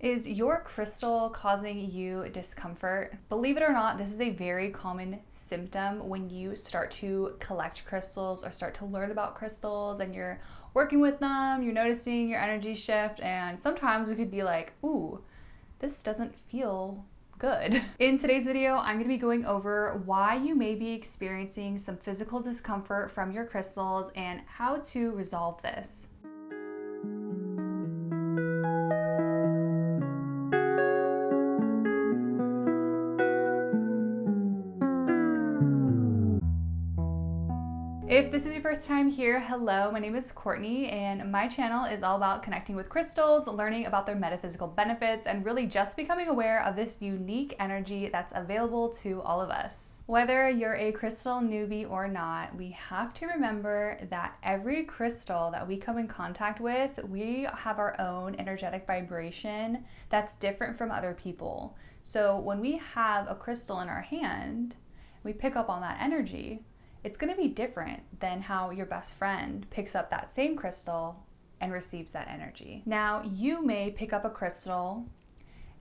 Is your crystal causing you discomfort? Believe it or not, this is a very common symptom when you start to collect crystals or start to learn about crystals and you're working with them, you're noticing your energy shift, and sometimes we could be like, ooh, this doesn't feel good. In today's video, I'm going to be going over why you may be experiencing some physical discomfort from your crystals and how to resolve this. If this is your first time here, hello, my name is Courtney and my channel is all about connecting with crystals, learning about their metaphysical benefits, and really just becoming aware of this unique energy that's available to all of us. Whether you're a crystal newbie or not, we have to remember that every crystal that we come in contact with, we have our own energetic vibration that's different from other people. So when we have a crystal in our hand, we pick up on that energy. It's going to be different than how your best friend picks up that same crystal and receives that energy. Now, you may pick up a crystal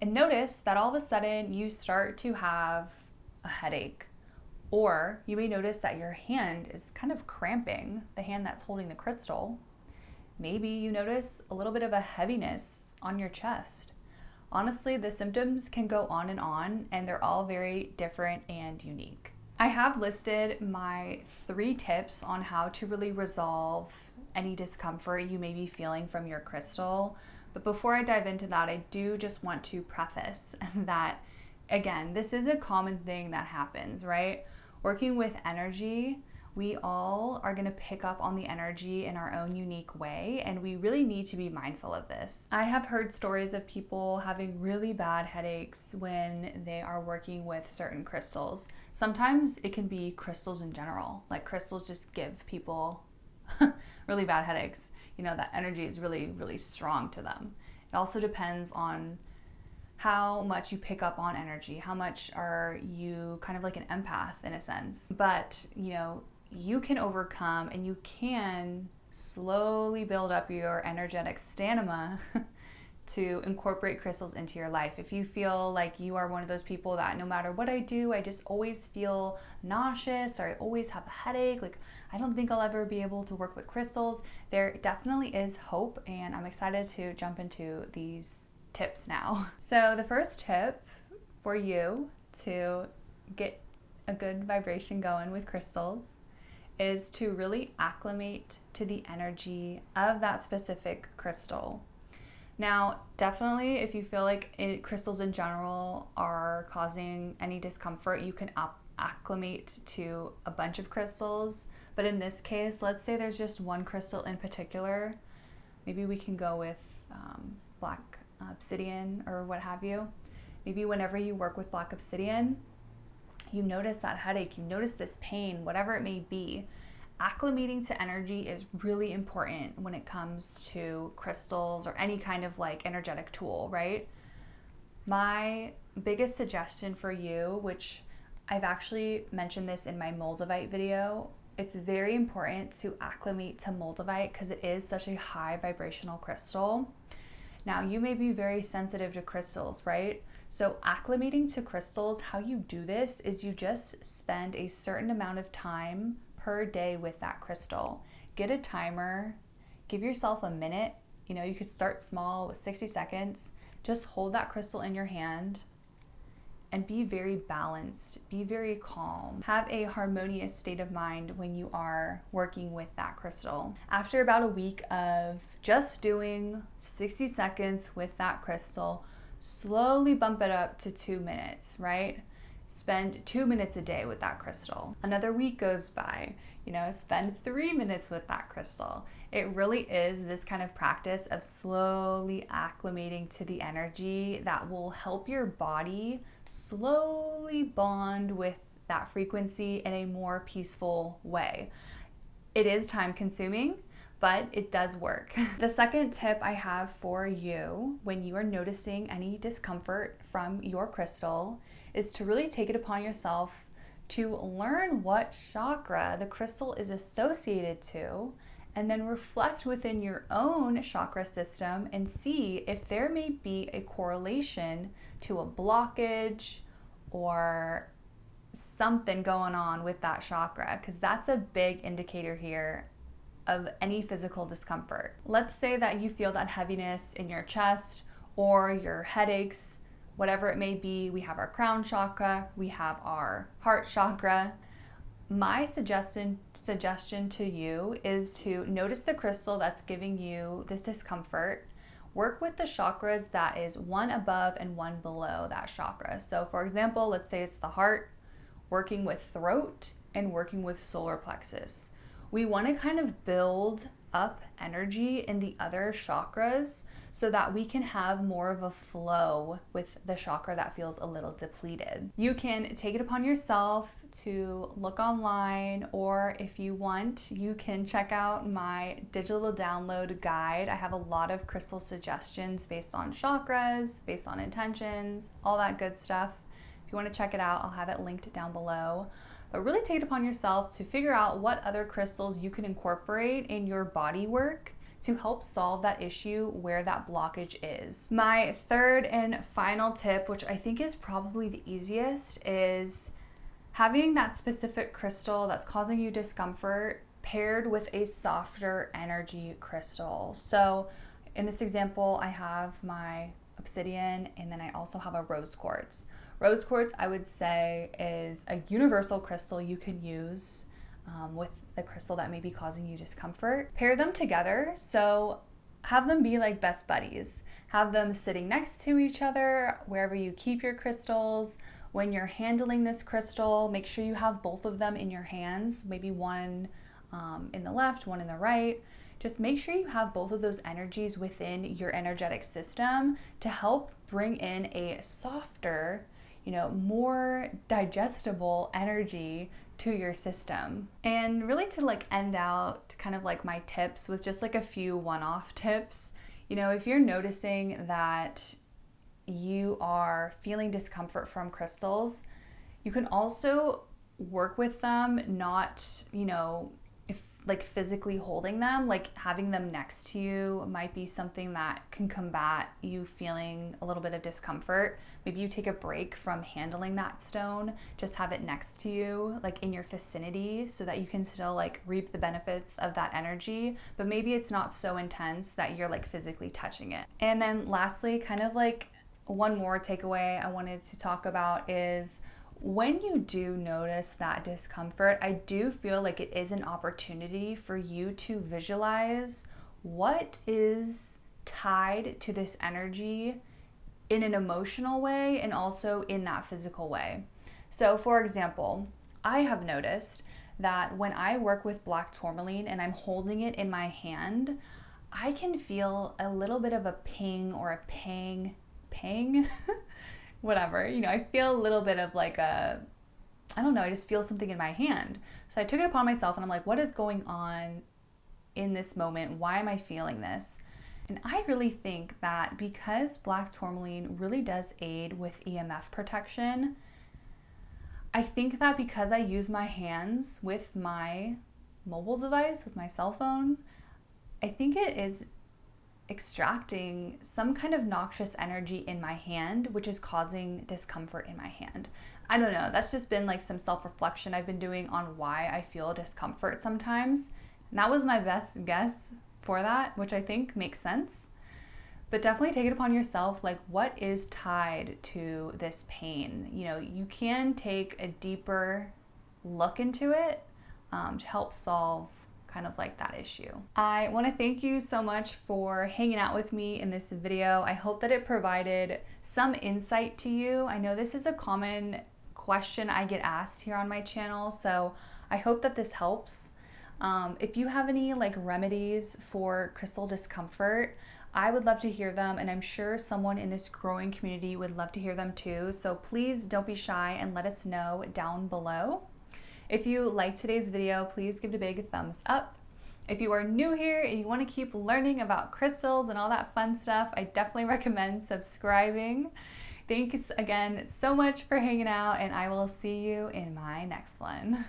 and notice that all of a sudden you start to have a headache, or you may notice that your hand is kind of cramping, the hand that's holding the crystal. Maybe you notice a little bit of a heaviness on your chest. Honestly, the symptoms can go on, and they're all very different and unique. I have listed my 3 tips on how to really resolve any discomfort you may be feeling from your crystal. But before I dive into that, I do just want to preface that, again, this is a common thing that happens, right? Working with energy, we all are going to pick up on the energy in our own unique way, and we really need to be mindful of this. I have heard stories of people having really bad headaches when they are working with certain crystals. Sometimes it can be crystals in general, like crystals just give people really bad headaches. You know, that energy is really, really strong to them. It also depends on how much you pick up on energy, how much are you kind of like an empath in a sense. But, you know, you can overcome and you can slowly build up your energetic stamina to incorporate crystals into your life. If you feel like you are one of those people that no matter what I do, I just always feel nauseous or I always have a headache, like I don't think I'll ever be able to work with crystals, there definitely is hope, and I'm excited to jump into these tips now. So the first tip for you to get a good vibration going with crystals is to really acclimate to the energy of that specific crystal. Now, definitely if you feel like crystals in general are causing any discomfort, you can acclimate to a bunch of crystals. But in this case, let's say there's just one crystal in particular. Maybe we can go with black obsidian or what have you. Maybe whenever you work with black obsidian, you notice that headache, you notice this pain, whatever it may be. Acclimating to energy is really important when it comes to crystals or any kind of like energetic tool, right? My biggest suggestion for you, which I've actually mentioned this in my moldavite video, it's very important to acclimate to moldavite because it is such a high vibrational crystal. Now, you may be very sensitive to crystals, right? So acclimating to crystals, how you do this is you just spend a certain amount of time per day with that crystal. Get a timer, give yourself a minute. You know, you could start small with 60 seconds. Just hold that crystal in your hand and be very balanced, be very calm. Have a harmonious state of mind when you are working with that crystal. After about a week of just doing 60 seconds with that crystal, slowly bump it up to 2 minutes, right? Spend 2 minutes a day with that crystal. Another week goes by, you know, spend 3 minutes with that crystal. It really is this kind of practice of slowly acclimating to the energy that will help your body slowly bond with that frequency in a more peaceful way. It is time consuming, but it does work. The second tip I have for you when you are noticing any discomfort from your crystal is to really take it upon yourself to learn what chakra the crystal is associated to and then reflect within your own chakra system and see if there may be a correlation to a blockage or something going on with that chakra, because that's a big indicator here of any physical discomfort. Let's say that you feel that heaviness in your chest or your headaches, whatever it may be. We have our crown chakra, we have our heart chakra. My suggestion to you is to notice the crystal that's giving you this discomfort. Work with the chakras that is one above and one below that chakra. So for example, let's say it's the heart, working with throat and working with solar plexus. We want to kind of build up energy in the other chakras so that we can have more of a flow with the chakra that feels a little depleted. You can take it upon yourself to look online, or if you want, you can check out my digital download guide. I have a lot of crystal suggestions based on chakras, based on intentions, all that good stuff. If you want to check it out, I'll have it linked down below. But really take it upon yourself to figure out what other crystals you can incorporate in your body work to help solve that issue where that blockage is. My third and final tip, which I think is probably the easiest, is having that specific crystal that's causing you discomfort paired with a softer energy crystal. So in this example, I have my obsidian and then I also have a rose quartz. Rose quartz, I would say, is a universal crystal you can use with the crystal that may be causing you discomfort. Pair them together, so have them be like best buddies. Have them sitting next to each other wherever you keep your crystals. When you're handling this crystal, make sure you have both of them in your hands, maybe one in the left, one in the right. Just make sure you have both of those energies within your energetic system to help bring in a softer, more digestible energy to your system. And really to like end out kind of like my tips with just like a few one-off tips. If you're noticing that you are feeling discomfort from crystals, you can also work with them, not, if like physically holding them, like having them next to you might be something that can combat you feeling a little bit of discomfort. Maybe you take a break from handling that stone, just have it next to you, like in your vicinity, so that you can still like reap the benefits of that energy, but maybe it's not so intense that you're like physically touching it. And then lastly, kind of like one more takeaway I wanted to talk about is, when you do notice that discomfort, I do feel like it is an opportunity for you to visualize what is tied to this energy in an emotional way and also in that physical way. So for example, I have noticed that when I work with black tourmaline and I'm holding it in my hand, I can feel a little bit of a ping or a pang, whatever, I feel a little bit of like I just feel something in my hand. So I took it upon myself and I'm like, what is going on in this moment? Why am I feeling this? And I really think that because black tourmaline really does aid with EMF protection, I think that because I use my hands with my mobile device, with my cell phone, I think it is extracting some kind of noxious energy in my hand, which is causing discomfort in my hand. I don't know, that's just been like some self-reflection I've been doing on why I feel discomfort sometimes. And that was my best guess for that, which I think makes sense. But definitely take it upon yourself, like what is tied to this pain? You can take a deeper look into it to help solve kind of like that issue. I want to thank you so much for hanging out with me in this video. I hope that it provided some insight to you. I know this is a common question I get asked here on my channel, so I hope that this helps. If you have any like remedies for crystal discomfort, I would love to hear them, and I'm sure someone in this growing community would love to hear them too. So please don't be shy and let us know down below. If you liked today's video, please give it a big thumbs up. If you are new here and you want to keep learning about crystals and all that fun stuff, I definitely recommend subscribing. Thanks again so much for hanging out, and I will see you in my next one.